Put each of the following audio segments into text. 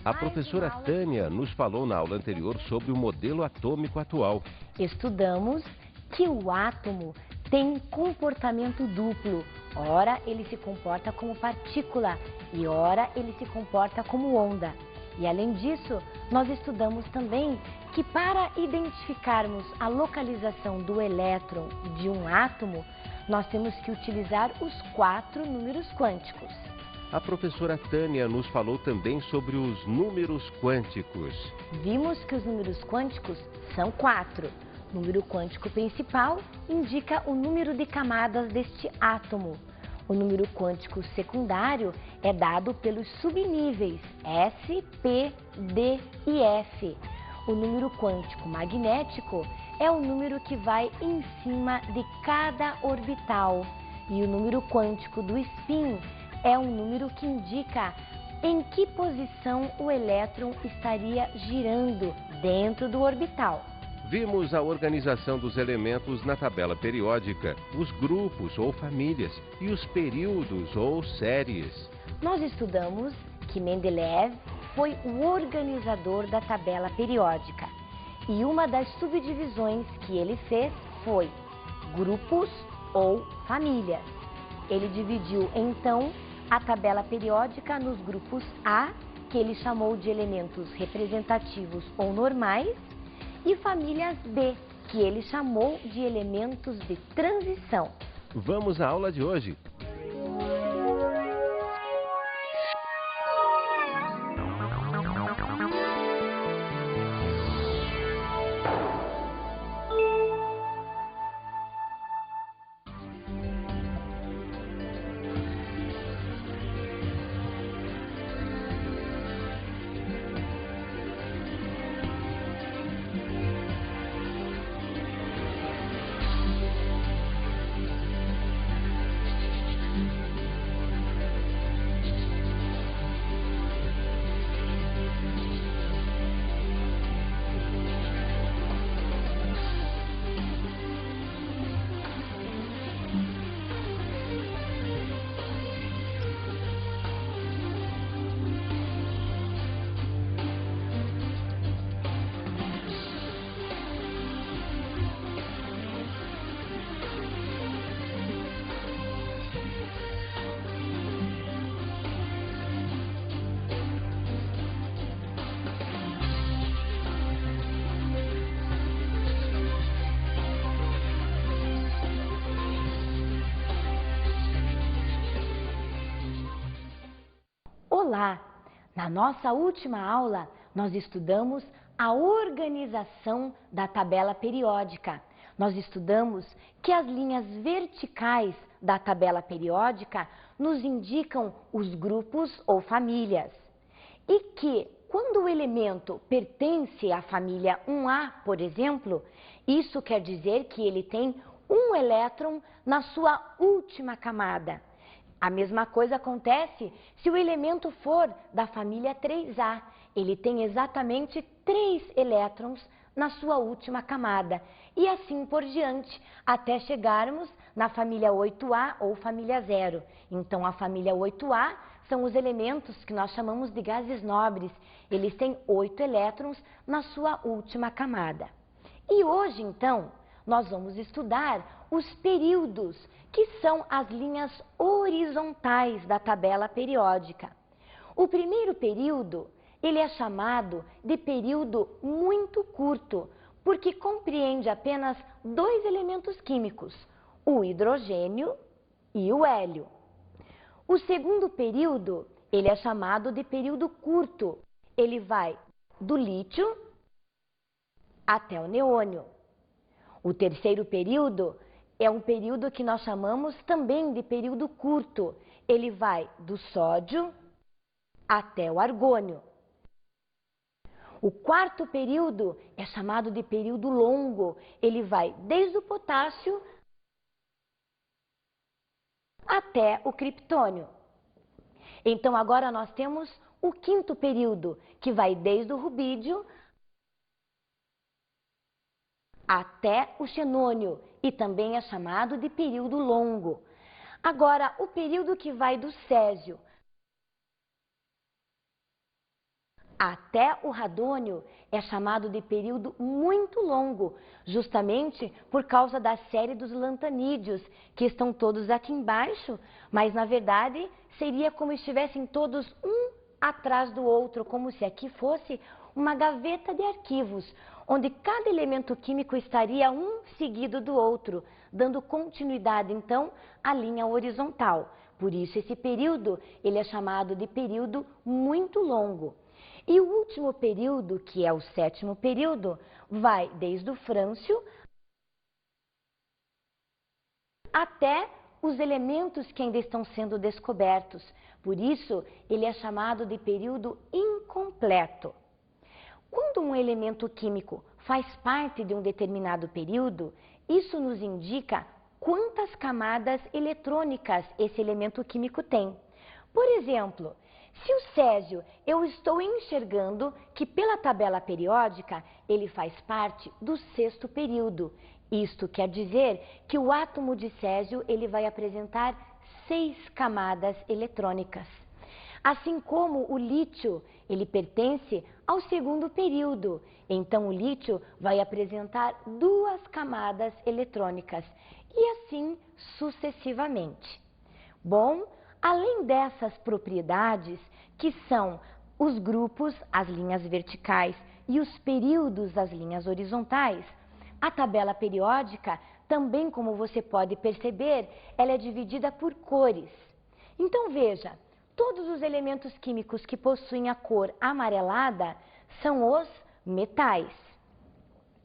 A professora Tânia nos falou na aula anterior sobre o modelo atômico atual. Estudamos que o átomo tem comportamento duplo. Ora, ele se comporta como partícula e ora, ele se comporta como onda. E além disso, nós estudamos também que para identificarmos a localização do elétron de um átomo, nós temos que utilizar os 4 números quânticos. A professora Tânia nos falou também sobre os números quânticos. Vimos que os números quânticos são 4. O número quântico principal indica o número de camadas deste átomo. O número quântico secundário é dado pelos subníveis S, P, D e F. O número quântico magnético é o número que vai em cima de cada orbital. E o número quântico do spin é um número que indica em que posição o elétron estaria girando dentro do orbital. Vimos a organização dos elementos na tabela periódica, os grupos ou famílias e os períodos ou séries. Nós estudamos que Mendeleev foi o organizador da tabela periódica e uma das subdivisões que ele fez foi grupos ou famílias. Ele dividiu então a tabela periódica nos grupos A, que ele chamou de elementos representativos ou normais, e famílias B, que ele chamou de elementos de transição. Vamos à aula de hoje. Olá! Na nossa última aula, nós estudamos a organização da tabela periódica. Nós estudamos que as linhas verticais da tabela periódica nos indicam os grupos ou famílias. E que, quando o elemento pertence à família 1A, por exemplo, isso quer dizer que ele tem um elétron na sua última camada. A mesma coisa acontece se o elemento for da família 3A. Ele tem exatamente 3 elétrons na sua última camada. E assim por diante, até chegarmos na família 8A ou família 0. Então, a família 8A são os elementos que nós chamamos de gases nobres. Eles têm 8 elétrons na sua última camada. E hoje, então, nós vamos estudar os períodos, que são as linhas horizontais da tabela periódica. O primeiro período, ele é chamado de período muito curto, porque compreende apenas 2 elementos químicos, o hidrogênio e o hélio. O segundo período, ele é chamado de período curto. Ele vai do lítio até o neônio. O terceiro período é um período que nós chamamos também de período curto. Ele vai do sódio até o argônio. O quarto período é chamado de período longo. Ele vai desde o potássio até o criptônio. Então, agora nós temos o quinto período, que vai desde o rubídio até o xenônio, e também é chamado de período longo. Agora, o período que vai do césio Até o radônio é chamado de período muito longo, justamente por causa da série dos lantanídeos, que estão todos aqui embaixo, mas na verdade seria como se estivessem todos um atrás do outro, como se aqui fosse uma gaveta de arquivos, onde cada elemento químico estaria um seguido do outro, dando continuidade então à linha horizontal. Por isso esse período ele é chamado de período muito longo. E o último período, que é o 7º período, vai desde o frâncio até os elementos que ainda estão sendo descobertos. Por isso, ele é chamado de período incompleto. Quando um elemento químico faz parte de um determinado período, isso nos indica quantas camadas eletrônicas esse elemento químico tem. Por exemplo, se o césio eu estou enxergando que pela tabela periódica ele faz parte do 6º período. Isto quer dizer que o átomo de césio ele vai apresentar 6 camadas eletrônicas. Assim como o lítio, ele pertence ao 2º período. Então o lítio vai apresentar 2 camadas eletrônicas e assim sucessivamente. Bom, além dessas propriedades, que são os grupos, as linhas verticais, e os períodos, as linhas horizontais, a tabela periódica, também como você pode perceber, ela é dividida por cores. Então veja, todos os elementos químicos que possuem a cor amarelada são os metais.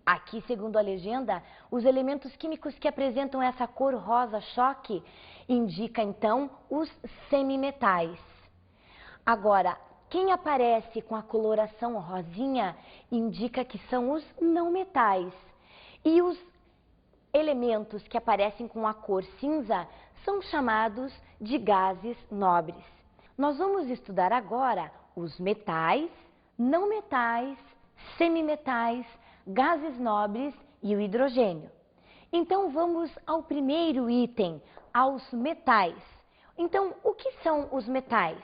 Aqui, segundo a legenda, os elementos químicos que apresentam essa cor rosa choque indica então os semimetais. Agora, quem aparece com a coloração rosinha indica que são os não metais. E os elementos que aparecem com a cor cinza são chamados de gases nobres. Nós vamos estudar agora os metais, não metais, semimetais, gases nobres e o hidrogênio. Então vamos ao primeiro item, aos metais. Então, o que são os metais?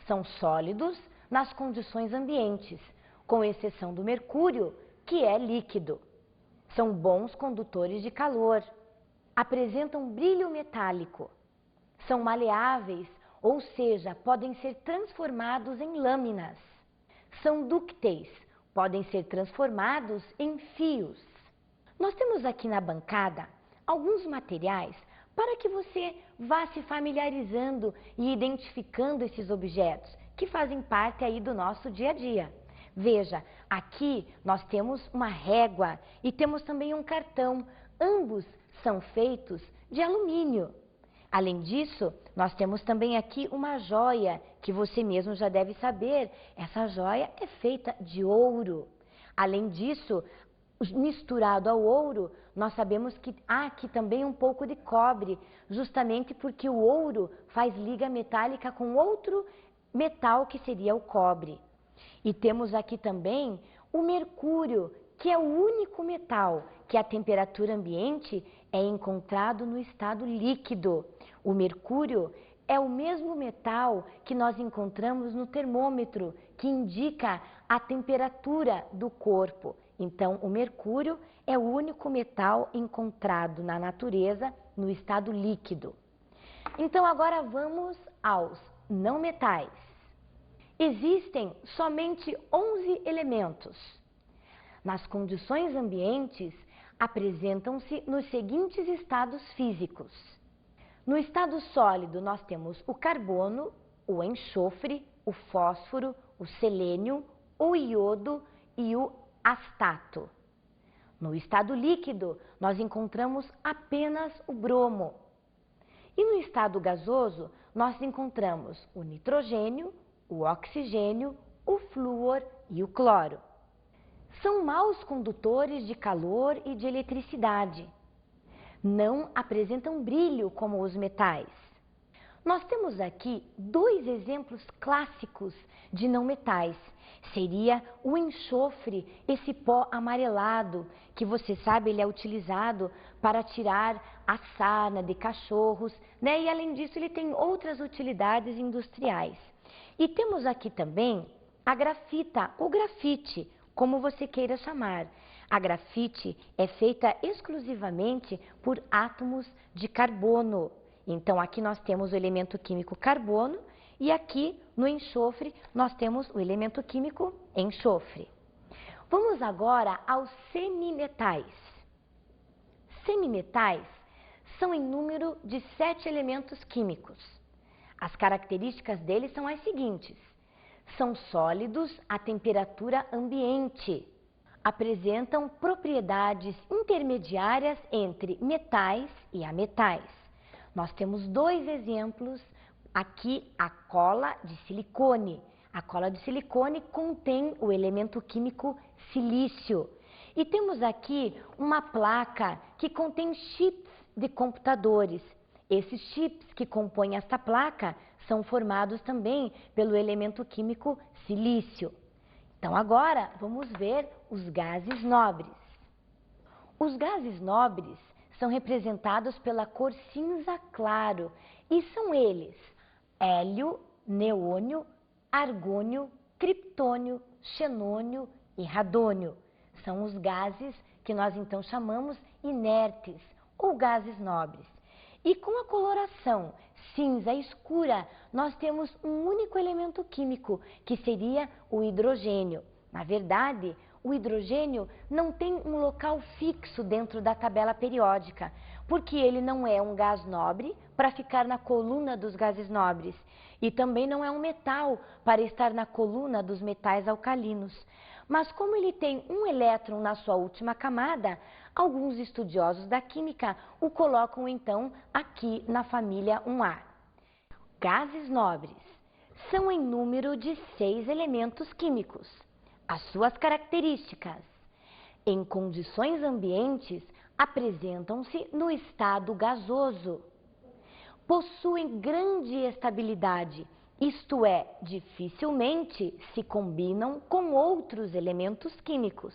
São sólidos nas condições ambientes, com exceção do mercúrio, que é líquido. São bons condutores de calor, apresentam brilho metálico, são maleáveis, ou seja, podem ser transformados em lâminas. São dúcteis, podem ser transformados em fios. Nós temos aqui na bancada alguns materiais para que você vá se familiarizando e identificando esses objetos que fazem parte aí do nosso dia a dia. Veja, aqui nós temos uma régua e temos também um cartão. Ambos são feitos de alumínio. Além disso, nós temos também aqui uma joia, que você mesmo já deve saber. Essa joia é feita de ouro. Além disso, misturado ao ouro, nós sabemos que há aqui também um pouco de cobre, justamente porque o ouro faz liga metálica com outro metal que seria o cobre. E temos aqui também o mercúrio, que é o único metal que a temperatura ambiente é encontrado no estado líquido. O mercúrio é o mesmo metal que nós encontramos no termômetro, que indica a temperatura do corpo. Então, o mercúrio é o único metal encontrado na natureza no estado líquido. Então, agora vamos aos não metais. Existem somente 11 elementos. Nas condições ambientes, apresentam-se nos seguintes estados físicos. No estado sólido, nós temos o carbono, o enxofre, o fósforo, o selênio, o iodo e o astato. No estado líquido, nós encontramos apenas o bromo. E no estado gasoso, nós encontramos o nitrogênio, o oxigênio, o flúor e o cloro. São maus condutores de calor e de eletricidade. Não apresentam brilho como os metais. Nós temos aqui 2 exemplos clássicos de não metais. Seria o enxofre, esse pó amarelado, que você sabe, ele é utilizado para tirar a sarna de cachorros, né? E além disso, ele tem outras utilidades industriais. E temos aqui também A grafita ou grafite, como você queira chamar. A grafite é feita exclusivamente por átomos de carbono. Então, aqui nós temos o elemento químico carbono e aqui no enxofre nós temos o elemento químico enxofre. Vamos agora aos semimetais. Semimetais são em número de 7 elementos químicos. As características deles são as seguintes: são sólidos à temperatura ambiente, apresentam propriedades intermediárias entre metais e ametais. Nós temos 2 exemplos, aqui a cola de silicone. A cola de silicone contém o elemento químico silício. E temos aqui uma placa que contém chips de computadores. Esses chips que compõem esta placa são formados também pelo elemento químico silício. Então agora vamos ver os gases nobres. Os gases nobres são representados pela cor cinza claro e são eles: hélio, neônio, argônio, criptônio, xenônio e radônio. São os gases que nós então chamamos inertes ou gases nobres. E com a coloração cinza escura, nós temos um único elemento químico, que seria o hidrogênio. Na verdade, o hidrogênio não tem um local fixo dentro da tabela periódica, porque ele não é um gás nobre para ficar na coluna dos gases nobres e também não é um metal para estar na coluna dos metais alcalinos. Mas como ele tem um elétron na sua última camada, alguns estudiosos da química o colocam então aqui na família 1A. Gases nobres são em número de 6 elementos químicos. As suas características: em condições ambientes, apresentam-se no estado gasoso. Possuem grande estabilidade, isto é, dificilmente se combinam com outros elementos químicos.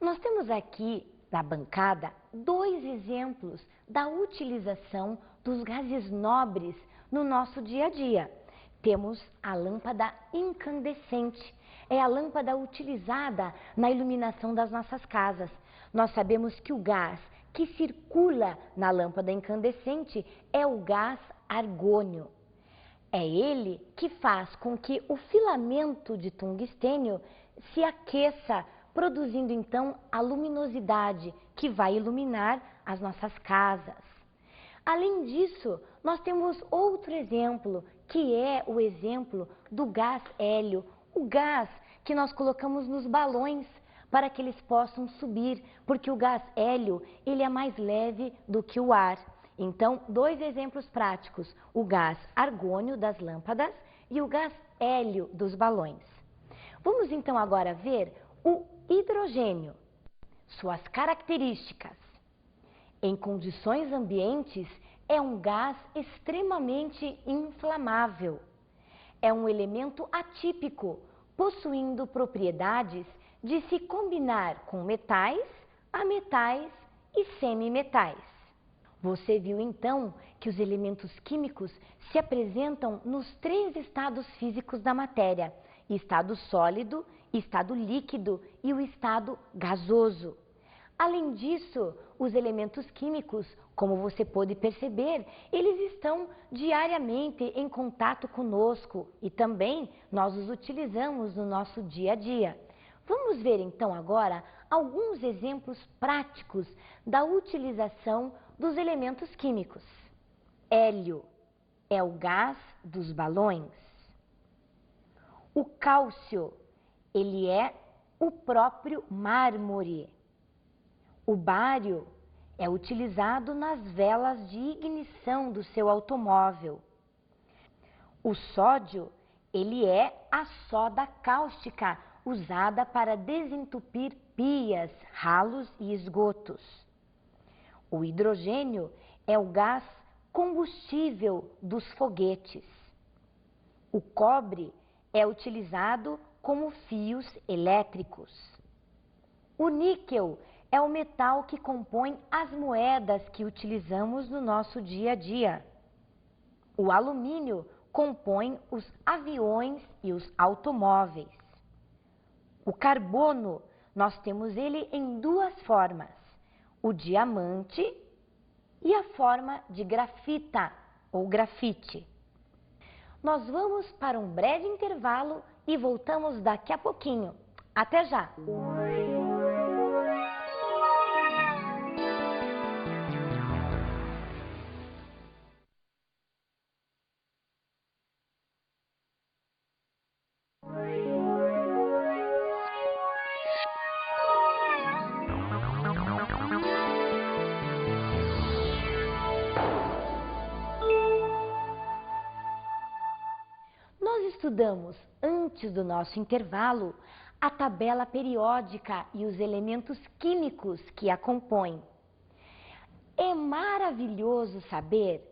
Nós temos aqui na bancada 2 exemplos da utilização dos gases nobres no nosso dia a dia. Temos a lâmpada incandescente. É a lâmpada utilizada na iluminação das nossas casas. Nós sabemos que o gás que circula na lâmpada incandescente é o gás argônio. É ele que faz com que o filamento de tungstênio se aqueça, produzindo então a luminosidade que vai iluminar as nossas casas. Além disso, nós temos outro exemplo, que é o exemplo do gás hélio, o gás que nós colocamos nos balões para que eles possam subir, porque o gás hélio ele é mais leve do que o ar. Então, 2 exemplos práticos: o gás argônio das lâmpadas e o gás hélio dos balões. Vamos então agora ver o hidrogênio, suas características. Em condições ambientes, é um gás extremamente inflamável. É um elemento atípico, possuindo propriedades de se combinar com metais, ametais e semimetais. Você viu então que os elementos químicos se apresentam nos 3 estados físicos da matéria: estado sólido, estado líquido e o estado gasoso. Além disso, os elementos químicos, como você pôde perceber, eles estão diariamente em contato conosco e também nós os utilizamos no nosso dia a dia. Vamos ver então agora alguns exemplos práticos da utilização dos elementos químicos. Hélio é o gás dos balões. O cálcio, ele é o próprio mármore. O bário é utilizado nas velas de ignição do seu automóvel. O sódio, ele é a soda cáustica usada para desentupir pias, ralos e esgotos. O hidrogênio é o gás combustível dos foguetes. O cobre é utilizado como fios elétricos. O níquel é o metal que compõe as moedas que utilizamos no nosso dia a dia. O alumínio compõe os aviões e os automóveis. O carbono, nós temos ele em duas formas, o diamante e a forma de grafita ou grafite. Nós vamos para um breve intervalo e voltamos daqui a pouquinho. Até já! Nós estudamos, antes do nosso intervalo, a tabela periódica e os elementos químicos que a compõem. É maravilhoso saber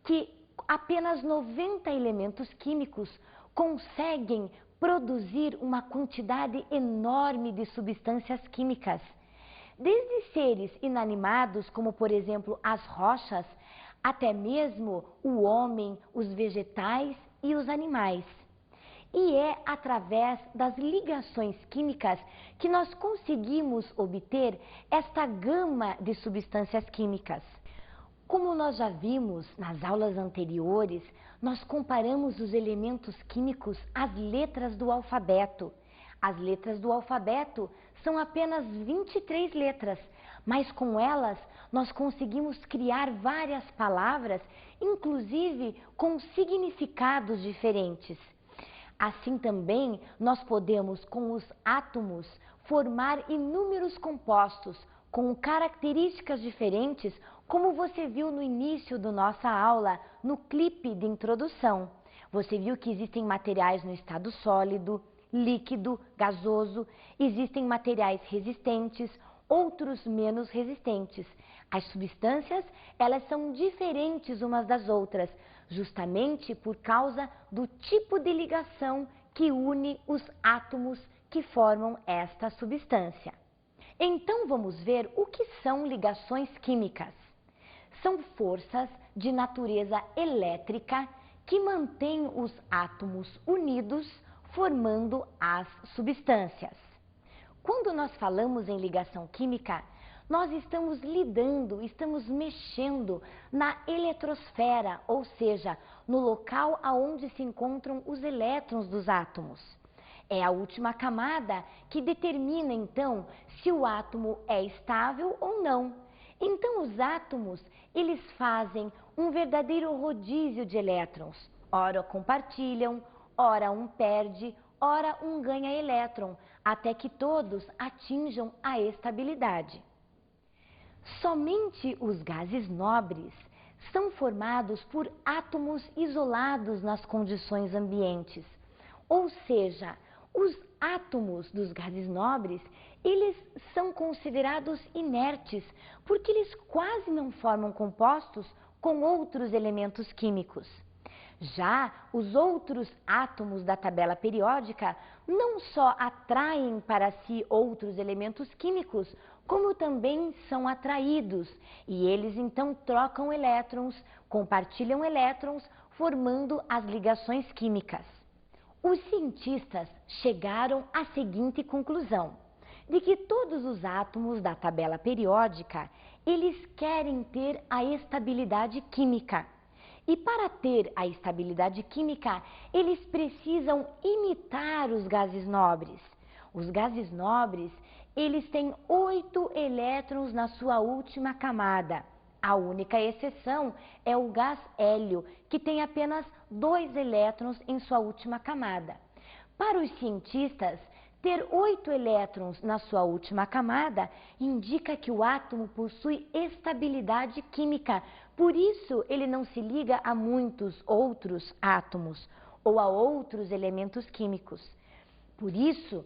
que apenas 90 elementos químicos conseguem produzir uma quantidade enorme de substâncias químicas. Desde seres inanimados, como por exemplo as rochas, até mesmo o homem, os vegetais e os animais. E é através das ligações químicas que nós conseguimos obter esta gama de substâncias químicas. Como nós já vimos nas aulas anteriores, nós comparamos os elementos químicos às letras do alfabeto. As letras do alfabeto são apenas 23 letras, mas com elas nós conseguimos criar várias palavras, inclusive com significados diferentes. Assim também nós podemos, com os átomos, formar inúmeros compostos com características diferentes, como você viu no início da nossa aula, no clipe de introdução. Você viu que existem materiais no estado sólido, líquido, gasoso, existem materiais resistentes, outros menos resistentes. As substâncias, elas são diferentes umas das outras, justamente por causa do tipo de ligação que une os átomos que formam esta substância. Então vamos ver o que são ligações químicas. São forças de natureza elétrica que mantêm os átomos unidos, formando as substâncias. Quando nós falamos em ligação química, nós estamos estamos mexendo na eletrosfera, ou seja, no local aonde se encontram os elétrons dos átomos. É a última camada que determina, então, se o átomo é estável ou não. Então, os átomos, eles fazem um verdadeiro rodízio de elétrons. Ora compartilham, ora um perde, ora um ganha elétron, até que todos atinjam a estabilidade. Somente os gases nobres são formados por átomos isolados nas condições ambientes. Ou seja, os átomos dos gases nobres, eles são considerados inertes, porque eles quase não formam compostos com outros elementos químicos. Já os outros átomos da tabela periódica não só atraem para si outros elementos químicos, como também são atraídos, e eles então trocam elétrons, compartilham elétrons, formando as ligações químicas. Os cientistas chegaram à seguinte conclusão, de que todos os átomos da tabela periódica, eles querem ter a estabilidade química. E para ter a estabilidade química, eles precisam imitar os gases nobres. Os gases nobres, eles têm 8 elétrons na sua última camada. A única exceção é o gás hélio, que tem apenas 2 elétrons em sua última camada. Para os cientistas, ter 8 elétrons na sua última camada indica que o átomo possui estabilidade química, por isso ele não se liga a muitos outros átomos ou a outros elementos químicos. Por isso,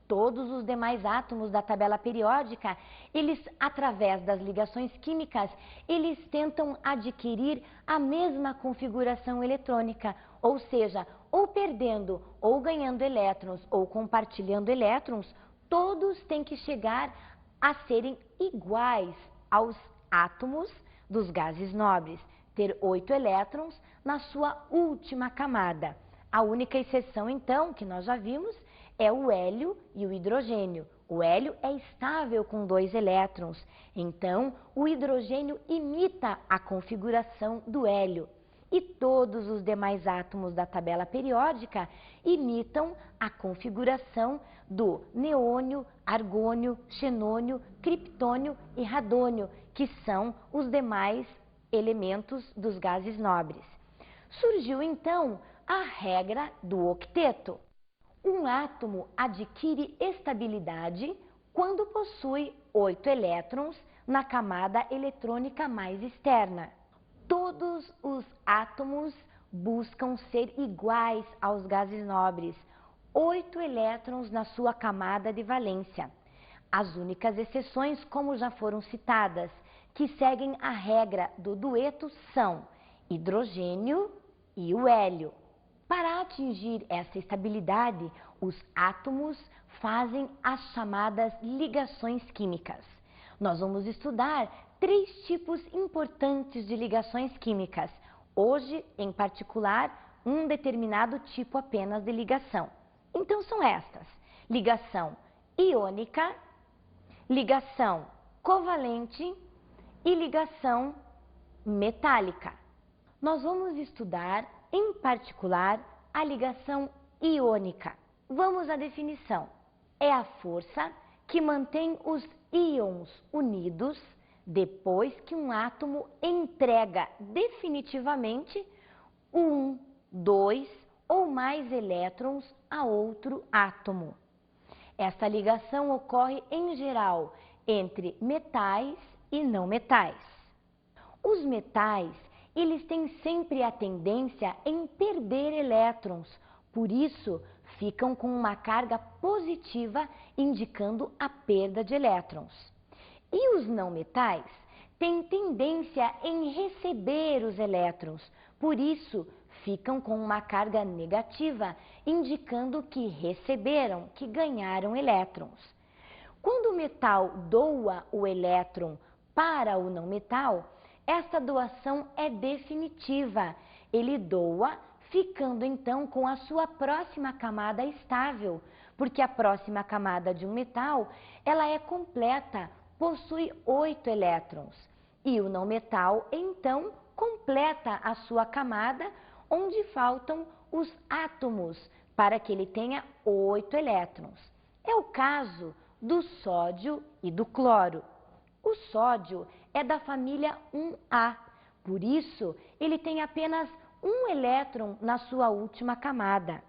todos os demais átomos da tabela periódica, eles, através das ligações químicas, eles tentam adquirir a mesma configuração eletrônica, ou seja, ou perdendo ou ganhando elétrons ou compartilhando elétrons, todos têm que chegar a serem iguais aos átomos dos gases nobres, ter 8 elétrons na sua última camada. A única exceção, então, que nós já vimos, é o hélio e o hidrogênio. O hélio é estável com 2 elétrons, então o hidrogênio imita a configuração do hélio. E todos os demais átomos da tabela periódica imitam a configuração do neônio, argônio, xenônio, criptônio e radônio, que são os demais elementos dos gases nobres. Surgiu então a regra do octeto. Um átomo adquire estabilidade quando possui 8 elétrons na camada eletrônica mais externa. Todos os átomos buscam ser iguais aos gases nobres, 8 elétrons na sua camada de valência. As únicas exceções, como já foram citadas, que seguem a regra do dueto são hidrogênio e o hélio. Para atingir essa estabilidade, os átomos fazem as chamadas ligações químicas. Nós vamos estudar 3 tipos importantes de ligações químicas. Hoje, em particular, um determinado tipo apenas de ligação. Então, são estas: ligação iônica, ligação covalente e ligação metálica. Nós vamos estudar, em particular, a ligação iônica. Vamos à definição. É a força que mantém os íons unidos depois que um átomo entrega definitivamente 1, 2 ou mais elétrons a outro átomo. Essa ligação ocorre, em geral, entre metais e não metais. Os metais, eles têm sempre a tendência em perder elétrons, por isso ficam com uma carga positiva indicando a perda de elétrons. E os não metais têm tendência em receber os elétrons, por isso ficam com uma carga negativa indicando que receberam, que ganharam elétrons. Quando o metal doa o elétron para o não metal, essa doação é definitiva. Ele doa, ficando então com a sua próxima camada estável, porque a próxima camada de um metal, ela é completa, possui 8 elétrons. E o não metal, então, completa a sua camada, onde faltam os átomos, para que ele tenha 8 elétrons. É o caso do sódio e do cloro. O sódio é da família 1A, por isso ele tem apenas um elétron na sua última camada.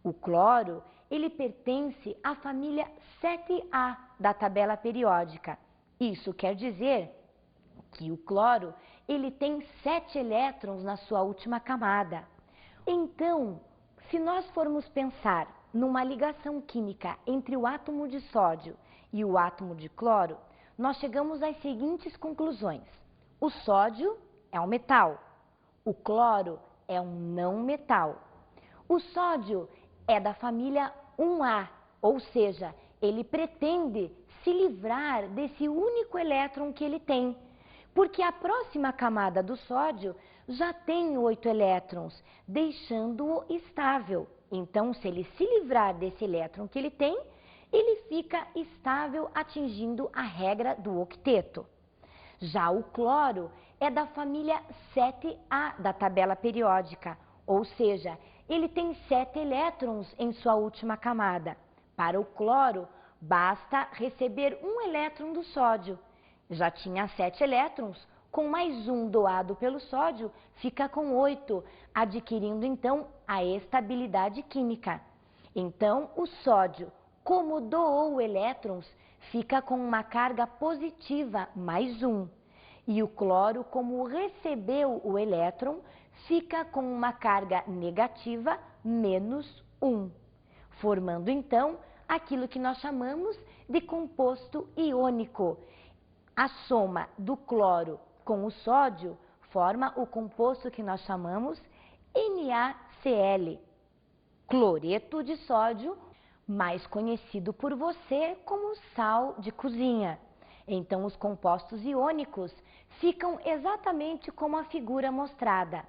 O cloro, ele pertence à família 7A da tabela periódica. Isso quer dizer que o cloro, ele tem 7 elétrons na sua última camada. Então, se nós formos pensar numa ligação química entre o átomo de sódio e o átomo de cloro, nós chegamos às seguintes conclusões. O sódio é um metal, o cloro é um não metal. O sódio é da família 1A, ou seja, ele pretende se livrar desse único elétron que ele tem, porque a próxima camada do sódio já tem 8 elétrons, deixando-o estável. Então, se ele se livrar desse elétron que ele tem, ele fica estável atingindo a regra do octeto. Já o cloro é da família 7A da tabela periódica, ou seja, ele tem 7 elétrons em sua última camada. Para o cloro, basta receber um elétron do sódio. Já tinha 7 elétrons, com mais um doado pelo sódio, fica com 8, adquirindo então a estabilidade química. Então, o sódio, como doou elétrons, fica com uma carga positiva, mais 1. E o cloro, como recebeu o elétron, fica com uma carga negativa, menos 1. Formando então aquilo que nós chamamos de composto iônico. A soma do cloro com o sódio forma o composto que nós chamamos NaCl, cloreto de sódio, mais conhecido por você como sal de cozinha. Então, os compostos iônicos ficam exatamente como a figura mostrada.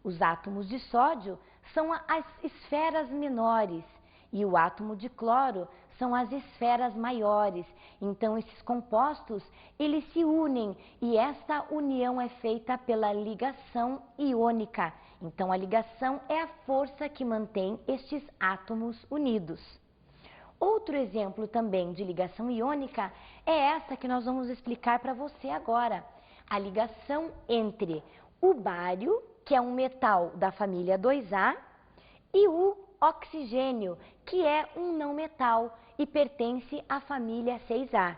Os átomos de sódio são as esferas menores e o átomo de cloro são as esferas maiores. Então, esses compostos, eles se unem e esta união é feita pela ligação iônica. Então, a ligação é a força que mantém estes átomos unidos. Outro exemplo também de ligação iônica é essa que nós vamos explicar para você agora. A ligação entre o bário, que é um metal da família 2A, e o oxigênio, que é um não metal e pertence à família 6A.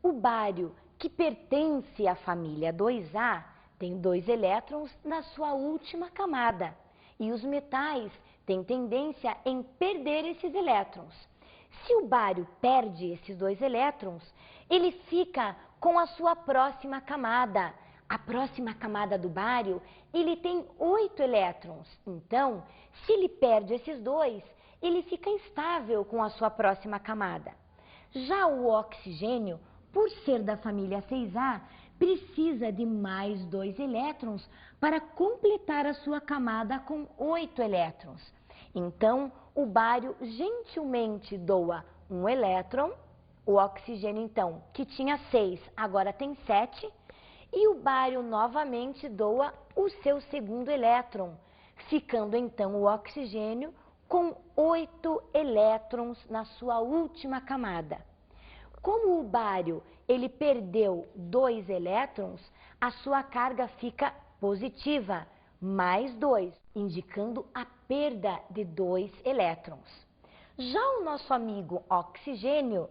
O bário, que pertence à família 2A, tem 2 elétrons na sua última camada. E os metais têm tendência em perder esses elétrons. Se o bário perde esses 2 elétrons, ele fica com a sua próxima camada. A próxima camada do bário, ele tem 8 elétrons. Então, se ele perde esses 2, ele fica instável com a sua próxima camada. Já o oxigênio, por ser da família 6A, precisa de mais 2 elétrons para completar a sua camada com 8 elétrons. Então, o bário gentilmente doa 1 elétron, o oxigênio, então, que tinha 6, agora tem 7, e o bário novamente doa o seu segundo elétron, ficando então o oxigênio com 8 elétrons na sua última camada. Como o bário ele perdeu 2 elétrons, a sua carga fica positiva, mais 2, indicando a perda de 2 elétrons. Já o nosso amigo oxigênio,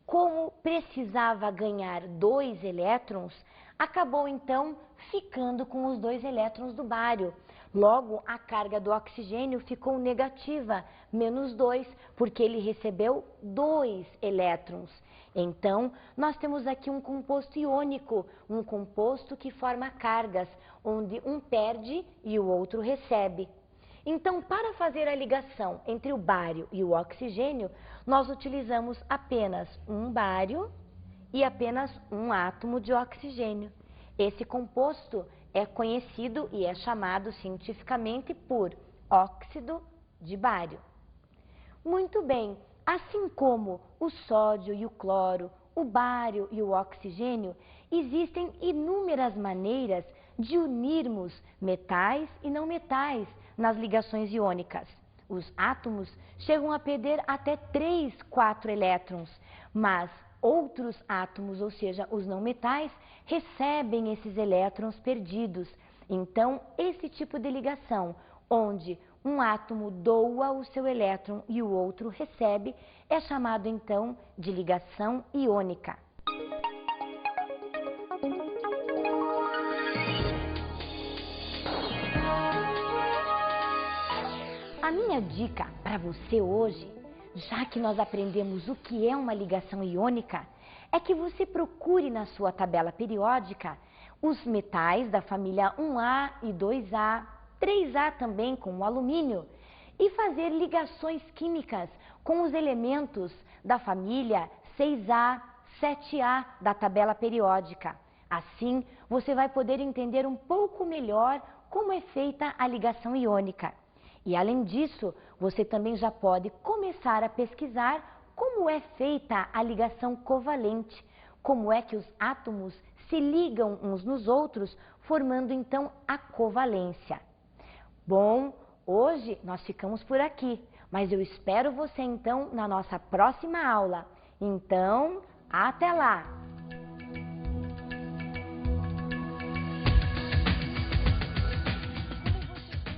como precisava ganhar 2 elétrons, acabou então ficando com os 2 elétrons do bário. Logo, a carga do oxigênio ficou negativa, menos 2, porque ele recebeu 2 elétrons. Então, nós temos aqui um composto iônico, um composto que forma cargas, onde um perde e o outro recebe. Então, para fazer a ligação entre o bário e o oxigênio, nós utilizamos apenas um bário e apenas um átomo de oxigênio. Esse composto é conhecido e é chamado cientificamente por óxido de bário. Muito bem, assim como o sódio e o cloro, o bário e o oxigênio, existem inúmeras maneiras de unirmos metais e não metais nas ligações iônicas. Os átomos chegam a perder até 3, 4 elétrons, mas outros átomos, ou seja, os não metais, recebem esses elétrons perdidos. Então, esse tipo de ligação, onde um átomo doa o seu elétron e o outro recebe, é chamado então de ligação iônica. A minha dica para você hoje, já que nós aprendemos o que é uma ligação iônica, é que você procure na sua tabela periódica os metais da família 1A e 2A, 3A também com o alumínio, e fazer ligações químicas com os elementos da família 6A, 7A da tabela periódica. Assim, você vai poder entender um pouco melhor como é feita a ligação iônica. E além disso, você também já pode começar a pesquisar como é feita a ligação covalente, como é que os átomos se ligam uns nos outros, formando então a covalência. Bom, hoje nós ficamos por aqui, mas eu espero você então na nossa próxima aula. Então, até lá!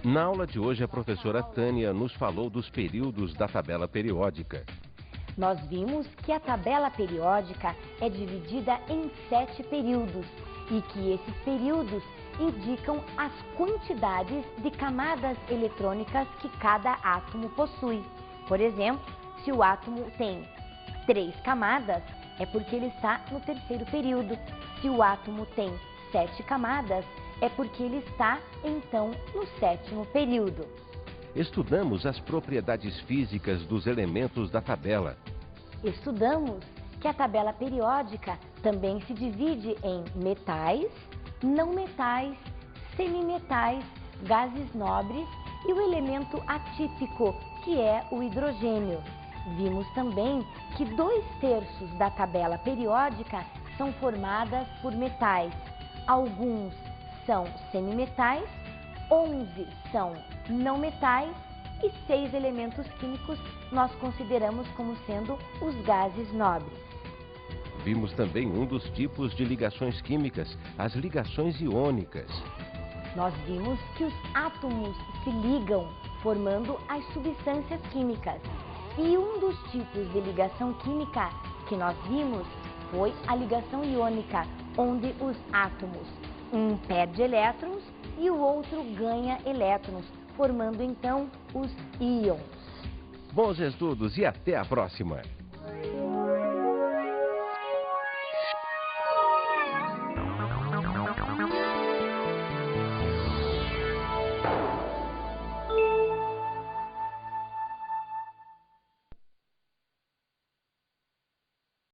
Na aula de hoje, a professora Tânia nos falou dos períodos da tabela periódica. Nós vimos que a tabela periódica é dividida em 7 períodos e que esses períodos indicam as quantidades de camadas eletrônicas que cada átomo possui. Por exemplo, se o átomo tem 3 camadas, é porque ele está no 3º período. Se o átomo tem 7 camadas, é porque ele está, então, no 7º período. Estudamos as propriedades físicas dos elementos da tabela. Estudamos que a tabela periódica também se divide em metais, não metais, semimetais, gases nobres e o elemento atípico, que é o hidrogênio. Vimos também que 2/3 da tabela periódica são formadas por metais. Alguns são semimetais, 11 são não metais e 6 elementos químicos nós consideramos como sendo os gases nobres. Vimos também um dos tipos de ligações químicas, as ligações iônicas. Nós vimos que os átomos se ligam, formando as substâncias químicas. E um dos tipos de ligação química que nós vimos foi a ligação iônica, onde os átomos, um perde elétrons e o outro ganha elétrons, formando então os íons. Bons estudos e até a próxima!